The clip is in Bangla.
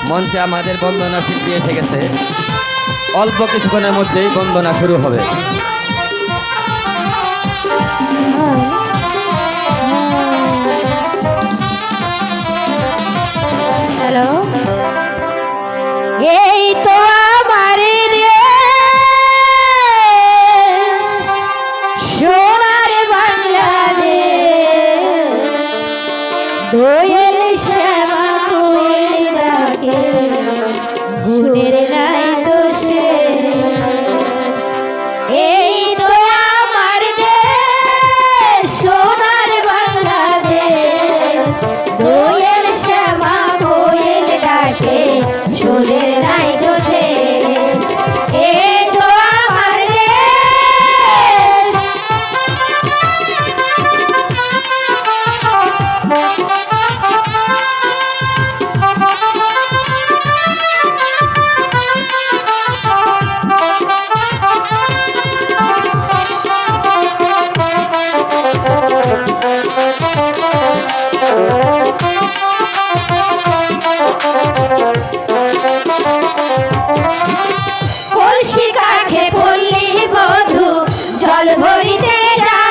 মঞ্চে আমাদের বন্দনা শিল্পী এসে গেছে। অল্প কিছুক্ষণের মধ্যেই বন্দনা শুরু হবে। হ্যালো, এই তো আমার সোনার বাংলাদেশ, দোয়েল শ্যামা কোয়েল ডাকে, গুণের নাই দোষে। এই তো আমার দেশ, সোনার বাংলাদেশ, দোয়েল শ্যামা কোয়েল ডাকে, সুরের নাই দোষে। এই তো আমার দেশ। কলসি কাঠে পল্লী বধূ জল ভরিতে যায়।